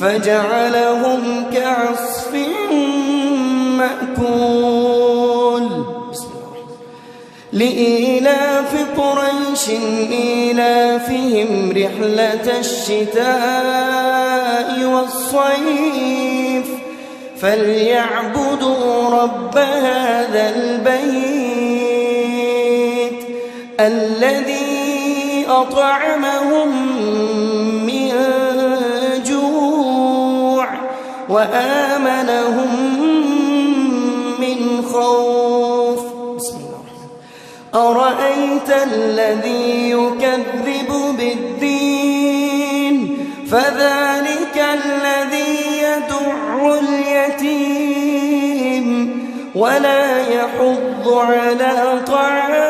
فجعلهم كعصف مأكول. لإيلاف قريش إيلافهم رحلة الشتاء والصيف فليعبدوا رب هذا البيت الذي أطعمهم من جوع وآمنهم من خوف. بسم الله. أرأيت الذي يكذب بالدين فذلك الذي يدع اليتيم ولا يحض على طعام